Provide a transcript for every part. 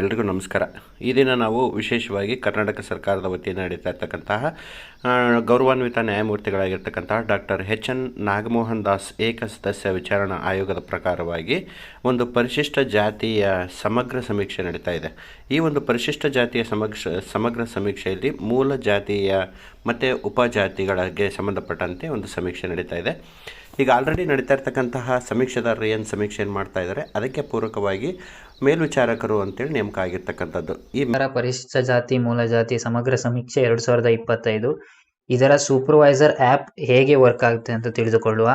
ಎಲ್ರಿಗೂ ನಮಸ್ಕಾರ. ಈ ದಿನ ನಾವು ವಿಶೇಷವಾಗಿ ಕರ್ನಾಟಕ ಸರ್ಕಾರದ ವತಿಯಿಂದ ನಡೀತಾ ಇರ್ತಕ್ಕಂತಹ ಗೌರವಾನ್ವಿತ ನ್ಯಾಯಮೂರ್ತಿಗಳಾಗಿರ್ತಕ್ಕಂತಹ ಡಾಕ್ಟರ್ ಎಚ್.ಎನ್. ನಾಗಮೋಹನ್ ದಾಸ್ ಏಕಸದಸ್ಯ ವಿಚಾರಣಾ ಆಯೋಗದ ಪ್ರಕಾರವಾಗಿ ಒಂದು ಪರಿಶಿಷ್ಟ ಜಾತಿಯ ಸಮಗ್ರ ಸಮೀಕ್ಷೆ ನಡೀತಾ ಇದೆ. ಈ ಒಂದು ಪರಿಶಿಷ್ಟ ಜಾತಿಯ ಸಮಗ್ರ ಸಮೀಕ್ಷೆಯಲ್ಲಿ ಮೂಲ ಜಾತಿಯ ಮತ್ತು ಉಪಜಾತಿಗಳಿಗೆ ಸಂಬಂಧಪಟ್ಟಂತೆ ಒಂದು ಸಮೀಕ್ಷೆ ನಡೀತಾ ಇದೆ. ಈಗ ಆಲ್ರೆಡಿ ನಡೀತಾ ಇರ್ತಕ್ಕಂತಹ ಸಮೀಕ್ಷೆದಾರರು ಏನು ಸಮೀಕ್ಷೆಯನ್ನು ಮಾಡ್ತಾ ಇದ್ದಾರೆ, ಅದಕ್ಕೆ ಪೂರಕವಾಗಿ ಮೇಲ್ವಿಚಾರಕರು ಅಂತೇಳಿ ನೇಮಕ ಆಗಿರ್ತಕ್ಕಂಥದ್ದು. ಈ ಪರಿಶಿಷ್ಟ ಜಾತಿ ಮೂಲ ಜಾತಿ ಸಮಗ್ರ ಸಮೀಕ್ಷೆ 2025 ಇದರ ಸೂಪರ್ವೈಸರ್ ಆ್ಯಪ್ ಹೇಗೆ ವರ್ಕ್ ಆಗುತ್ತೆ ಅಂತ ತಿಳಿದುಕೊಳ್ಳುವ.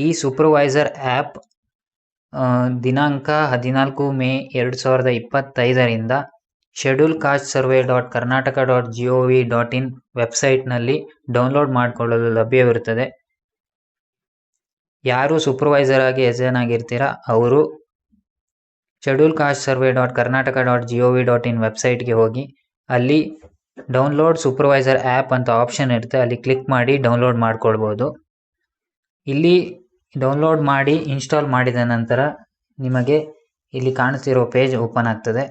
ಈ ಸೂಪರ್ವೈಸರ್ ಆ್ಯಪ್ ದಿನಾಂಕ 14 ಮೇ 2025ರಿಂದ schedulcastsurvey.karnataka.gov.in ವೆಬ್ಸೈಟ್ನಲ್ಲಿ ಡೌನ್ಲೋಡ್ ಮಾಡಿಕೊಳ್ಳಲು ಲಭ್ಯವಿರುತ್ತದೆ. ಯಾರು ಸೂಪರ್ವೈಸರ್ ಆಗಿ ಅಸೈನ್ ಆಗಿರ್ತೀರಾ ಅವರು schedulcastsurvey.karnataka.gov.in ವೆಬ್ಸೈಟ್ಗೆ ಹೋಗಿ ಅಲ್ಲಿ ಡೌನ್ಲೋಡ್ ಸೂಪರ್ವೈಸರ್ ಆ್ಯಪ್ ಅಂತ ಆಪ್ಷನ್ ಇರುತ್ತೆ, ಅಲ್ಲಿ ಕ್ಲಿಕ್ ಮಾಡಿ ಡೌನ್ಲೋಡ್ ಮಾಡ್ಕೊಳ್ಬೋದು. ಇಲ್ಲಿ ಡೌನ್ಲೋಡ್ ಮಾಡಿ ಇನ್ಸ್ಟಾಲ್ ಮಾಡಿದ ನಂತರ ನಿಮಗೆ ಇಲ್ಲಿ ಕಾಣಿಸ್ತಿರೋ ಪೇಜ್ ಓಪನ್ ಆಗ್ತದೆ.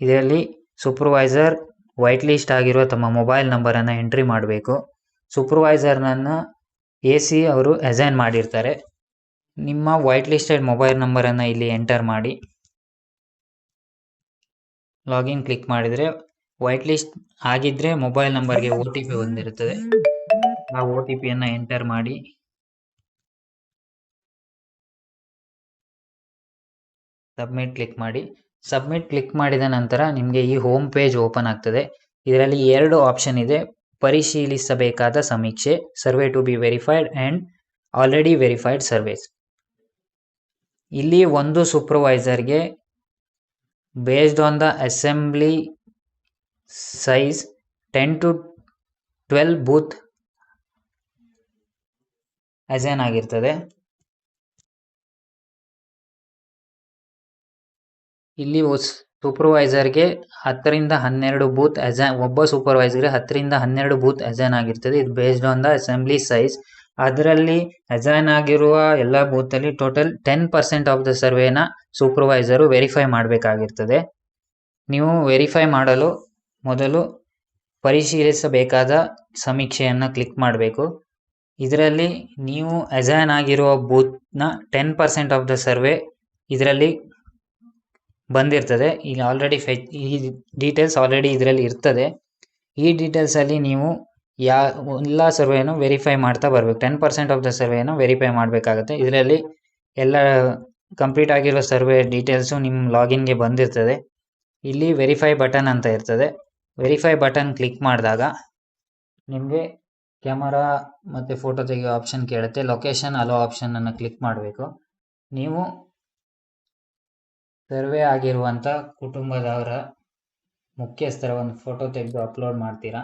ಇದರಲ್ಲಿ ಸೂಪರ್ವೈಸರ್ ವೈಟ್ ಲಿಸ್ಟ್ ಆಗಿರೋ ತಮ್ಮ ಮೊಬೈಲ್ ನಂಬರನ್ನು ಎಂಟ್ರಿ ಮಾಡಬೇಕು. ಸೂಪರ್ವೈಸರ್ನನ್ನು AC ಅವರು ಅಸೈನ್ ಮಾಡಿರ್ತಾರೆ. ನಿಮ್ಮ ವೈಟ್ ಲಿಸ್ಟೆಡ್ ಮೊಬೈಲ್ ನಂಬರನ್ನು ಇಲ್ಲಿ ಎಂಟರ್ ಮಾಡಿ ಲಾಗಿನ್ ಕ್ಲಿಕ್ ಮಾಡಿದರೆ ವೈಟ್ ಲಿಸ್ಟ್ ಆಗಿದ್ದರೆ ಮೊಬೈಲ್ ನಂಬರ್ಗೆ OTP ಬಂದಿರುತ್ತದೆ. ಆ OTPಯನ್ನು ಎಂಟರ್ ಮಾಡಿ ಸಬ್ಮಿಟ್ ಕ್ಲಿಕ್ ಮಾಡಿ. ಸಬ್ಮಿಟ್ ಕ್ಲಿಕ್ ಮಾಡಿದ ನಂತರ ನಿಮಗೆ ಈ ಹೋಮ್ ಪೇಜ್ ಓಪನ್ ಆಗ್ತದೆ. ಇದರಲ್ಲಿ 2 ಆಪ್ಷನ್ ಇದೆ: ಪರಿಶೀಲಿಸಬೇಕಾದ ಸಮೀಕ್ಷೆ, survey to be verified and already verified surveys. ಇಲ್ಲಿ ಒಂದು ಸೂಪರ್ವೈಸರ್ಗೆ based on the assembly size 10 to 12 booth assign ಆಗಿರ್ತದೆ. ಇಲ್ಲಿ ಸೂಪರ್ವೈಸರ್ಗೆ 10 ರಿಂದ 12 ಬೂತ್ ಒಬ್ಬ ಸೂಪರ್ವೈಸರ್ಗೆ 10 ರಿಂದ 12 ಬೂತ್ ಅಸೈನ್ ಆಗಿರ್ತದೆ. ಇದು based on the assembly size. ಅದರಲ್ಲಿ ಅಸೈನ್ ಆಗಿರುವ ಎಲ್ಲ ಬೂತಲ್ಲಿ ಟೋಟಲ್ 10% ಆಫ್ ದ ಸರ್ವೇನ ಸೂಪರ್ವೈಸರು ವೆರಿಫೈ ಮಾಡಬೇಕಾಗಿರ್ತದೆ. ನೀವು ವೆರಿಫೈ ಮಾಡಲು ಮೊದಲು ಪರಿಶೀಲಿಸಬೇಕಾದ ಸಮೀಕ್ಷೆಯನ್ನು ಕ್ಲಿಕ್ ಮಾಡಬೇಕು. ಇದರಲ್ಲಿ ನೀವು ಅಸೈನ್ ಆಗಿರುವ ಬೂತ್ನ 10% ಆಫ್ ದ ಸರ್ವೆ ಇದರಲ್ಲಿ ಬಂದಿರ್ತದೆ. ಇಲ್ಲಿ ಆಲ್ರೆಡಿ ಈ ಡೀಟೇಲ್ಸ್ ಆಲ್ರೆಡಿ ಇದರಲ್ಲಿ ಇರ್ತದೆ. ಈ ಡೀಟೇಲ್ಸಲ್ಲಿ ನೀವು ಎಲ್ಲ ಸರ್ವೇನು ವೆರಿಫೈ ಮಾಡ್ತಾ ಬರಬೇಕು. 10% ಆಫ್ ದ ಸರ್ವೇನ ವೆರಿಫೈ ಮಾಡಬೇಕಾಗುತ್ತೆ. ಇದರಲ್ಲಿ ಎಲ್ಲ ಕಂಪ್ಲೀಟ್ ಆಗಿರೋ ಸರ್ವೆ ಡೀಟೇಲ್ಸು ನಿಮ್ಮ ಲಾಗಿನ್ಗೆ ಬಂದಿರ್ತದೆ. ಇಲ್ಲಿ ವೆರಿಫೈ ಬಟನ್ ಅಂತ ಇರ್ತದೆ. ವೆರಿಫೈ ಬಟನ್ ಕ್ಲಿಕ್ ಮಾಡಿದಾಗ ನಿಮಗೆ ಕ್ಯಾಮರಾ ಮತ್ತು ಫೋಟೋ ತೆಗೆಯೋ ಆಪ್ಷನ್ ಕೇಳುತ್ತೆ. ಲೊಕೇಶನ್ ಅಲೋ ಆಪ್ಷನನ್ನು ಕ್ಲಿಕ್ ಮಾಡಬೇಕು. ನೀವು ಸರ್ವೆ ಆಗಿರುವಂಥ ಕುಟುಂಬದವರ ಮುಖ್ಯಸ್ಥರ ಒಂದು ಫೋಟೋ ತೆಗೆದು ಅಪ್ಲೋಡ್ ಮಾಡ್ತೀರಾ.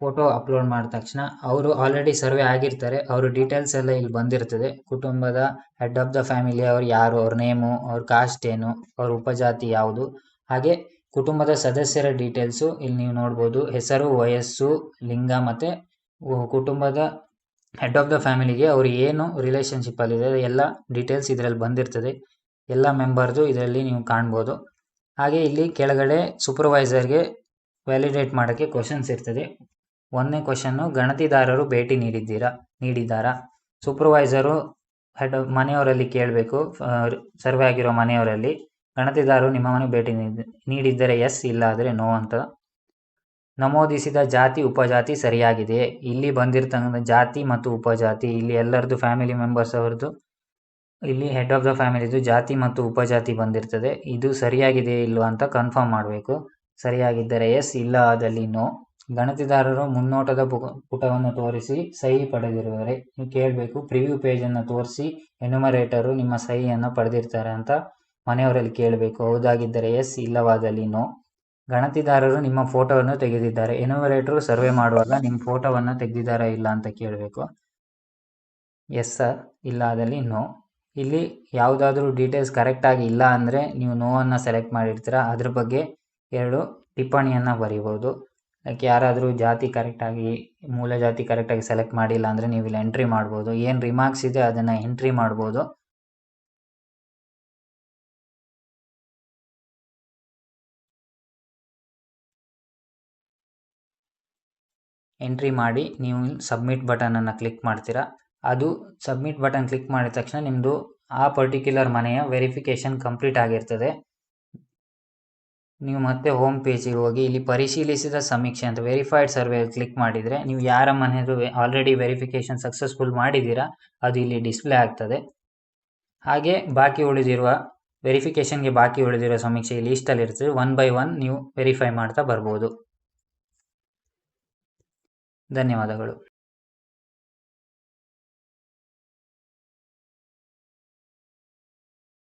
ಫೋಟೋ ಅಪ್ಲೋಡ್ ಮಾಡಿದ ತಕ್ಷಣ ಅವರು ಆಲ್ರೆಡಿ ಸರ್ವೆ ಆಗಿರ್ತಾರೆ, ಅವರು ಡೀಟೇಲ್ಸ್ ಎಲ್ಲ ಇಲ್ಲಿ ಬಂದಿರ್ತದೆ. ಕುಟುಂಬದ ಹೆಡ್ ಆಫ್ ದ ಫ್ಯಾಮಿಲಿ ಅವ್ರು ಯಾರು, ಅವ್ರ ನೇಮು, ಅವ್ರ ಕಾಸ್ಟ್ ಏನು, ಅವ್ರ ಉಪಜಾತಿ ಯಾವುದು, ಹಾಗೆ ಕುಟುಂಬದ ಸದಸ್ಯರ ಡೀಟೇಲ್ಸು ಇಲ್ಲಿ ನೀವು ನೋಡ್ಬೋದು. ಹೆಸರು, ವಯಸ್ಸು, ಲಿಂಗ ಮತ್ತು ಕುಟುಂಬದ ಹೆಡ್ ಆಫ್ ದ ಫ್ಯಾಮಿಲಿಗೆ ಅವರು ಏನು ರಿಲೇಷನ್ಶಿಪ್ಪಲ್ಲಿದೆ ಎಲ್ಲ ಡೀಟೇಲ್ಸ್ ಇದರಲ್ಲಿ ಬಂದಿರ್ತದೆ. ಎಲ್ಲ ಮೆಂಬರ್ದು ಇದರಲ್ಲಿ ನೀವು ಕಾಣ್ಬೋದು. ಹಾಗೆ ಇಲ್ಲಿ ಕೆಳಗಡೆ ಸೂಪರ್ವೈಸರ್ಗೆ ವ್ಯಾಲಿಡೇಟ್ ಮಾಡೋಕ್ಕೆ ಕ್ವಶನ್ಸ್ ಇರ್ತದೆ. 1ನೇ ಕ್ವಶನ್ನು, ಗಣತಿದಾರರು ಭೇಟಿ ನೀಡಿದ್ದಾರಾ? ಸೂಪರ್ವೈಸರು ಮನೆಯವರಲ್ಲಿ ಕೇಳಬೇಕು. ಸರ್ವೆ ಆಗಿರೋ ಮನೆಯವರಲ್ಲಿ ಗಣತಿದಾರರು ನಿಮ್ಮ ಮನೆಗೆ ಭೇಟಿ ನೀಡಿದ್ದರೆ ಎಸ್, ಇಲ್ಲ ಆದರೆ ನೋ ಅಂತ. ನಮೂದಿಸಿದ ಜಾತಿ ಉಪಜಾತಿ ಸರಿಯಾಗಿದೆಯೇ? ಇಲ್ಲಿ ಬಂದಿರ್ತಕ್ಕಂಥ ಜಾತಿ ಮತ್ತು ಉಪಜಾತಿ ಇಲ್ಲಿ ಎಲ್ಲರದ್ದು ಫ್ಯಾಮಿಲಿ ಮೆಂಬರ್ಸ್ ಅವ್ರದ್ದು ಇಲ್ಲಿ ಹೆಡ್ ಆಫ್ ದ ಫ್ಯಾಮಿಲಿದು ಜಾತಿ ಮತ್ತು ಉಪಜಾತಿ ಬಂದಿರ್ತದೆ. ಇದು ಸರಿಯಾಗಿದೆಯೇ ಇಲ್ವಾ ಅಂತ ಕನ್ಫರ್ಮ್ ಮಾಡಬೇಕು. ಸರಿಯಾಗಿದ್ದರೆ ಎಸ್, ಇಲ್ಲ ಆದಲ್ಲಿ ನೋ. ಗಣತಿದಾರರು ಮುನ್ನೋಟದ ಪುಟವನ್ನು ತೋರಿಸಿ ಸಹಿ ಪಡೆದಿರುವರೆ ನೀವು ಕೇಳಬೇಕು. ಪ್ರಿವ್ಯೂ ಪೇಜನ್ನು ತೋರಿಸಿ ಎನ್ಯುಮರೇಟರು ನಿಮ್ಮ ಸಹಿಯನ್ನು ಪಡೆದಿರ್ತಾರೆ ಅಂತ ಮನೆಯವರಲ್ಲಿ ಕೇಳಬೇಕು. ಹೌದಾಗಿದ್ದರೆ ಎಸ್, ಇಲ್ಲವಾದಲ್ಲಿ ನೋ. ಗಣತಿದಾರರು ನಿಮ್ಮ ಫೋಟೋವನ್ನು ತೆಗೆದಿದ್ದಾರೆ. ಎನ್ಯುಮರೇಟರು ಸರ್ವೆ ಮಾಡುವಾಗ ನಿಮ್ಮ ಫೋಟೋವನ್ನು ತೆಗೆದಿದ್ದಾರಾ ಇಲ್ಲ ಅಂತ ಕೇಳಬೇಕು. ಎಸ್ ಸರ್, ಇಲ್ಲ ಆದಲ್ಲಿ ನೋ. ಇಲ್ಲಿ ಯಾವುದಾದ್ರೂ ಡೀಟೇಲ್ಸ್ ಕರೆಕ್ಟಾಗಿ ಇಲ್ಲ ಅಂದರೆ ನೀವು ನೋವನ್ನು ಸೆಲೆಕ್ಟ್ ಮಾಡಿರ್ತೀರ, ಅದ್ರ ಬಗ್ಗೆ 2 ಟಿಪ್ಪಣಿಯನ್ನು ಬರೀಬೋದು. ಲೈಕ್ ಯಾರಾದರೂ ಜಾತಿ ಕರೆಕ್ಟಾಗಿ ಮೂಲ ಜಾತಿ ಕರೆಕ್ಟಾಗಿ ಸೆಲೆಕ್ಟ್ ಮಾಡಿಲ್ಲ ಅಂದರೆ ನೀವು ಇಲ್ಲಿ ಎಂಟ್ರಿ ಮಾಡ್ಬೋದು. ಏನು ರಿಮಾರ್ಕ್ಸ್ ಇದೆ ಅದನ್ನು ಎಂಟ್ರಿ ಮಾಡ್ಬೋದು. ಎಂಟ್ರಿ ಮಾಡಿ ನೀವು ಸಬ್ಮಿಟ್ ಬಟನನ್ನು ಕ್ಲಿಕ್ ಮಾಡ್ತೀರಾ. ಅದು ಸಬ್ಮಿಟ್ ಬಟನ್ ಕ್ಲಿಕ್ ಮಾಡಿದ ತಕ್ಷಣ ನಿಮ್ಮದು ಆ ಪರ್ಟಿಕ್ಯುಲರ್ ಮನೆಯ ವೆರಿಫಿಕೇಷನ್ ಕಂಪ್ಲೀಟ್ ಆಗಿರ್ತದೆ. ನೀವು ಮತ್ತೆ ಹೋಮ್ ಪೇಜಿಗೆ ಹೋಗಿ ಇಲ್ಲಿ ಪರಿಶೀಲಿಸಿದ ಸಮೀಕ್ಷೆ ಅಂತ ವೆರಿಫೈಡ್ ಸರ್ವೆ ಕ್ಲಿಕ್ ಮಾಡಿದರೆ ನೀವು ಯಾರ ಮನೆಯದು ಆಲ್ರೆಡಿ ವೆರಿಫಿಕೇಷನ್ ಸಕ್ಸಸ್ಫುಲ್ ಮಾಡಿದ್ದೀರಾ ಅದು ಇಲ್ಲಿ ಡಿಸ್ಪ್ಲೇ ಆಗ್ತದೆ. ಹಾಗೆ ಬಾಕಿ ಉಳಿದಿರುವ ವೆರಿಫಿಕೇಷನ್ಗೆ ಬಾಕಿ ಉಳಿದಿರೋ ಸಮೀಕ್ಷೆ ಈ ಲೀಸ್ಟಲ್ಲಿ ಇರ್ತದೆ. 1 by 1 ನೀವು ವೆರಿಫೈ ಮಾಡ್ತಾ ಬರ್ಬೋದು. ಧನ್ಯವಾದಗಳು.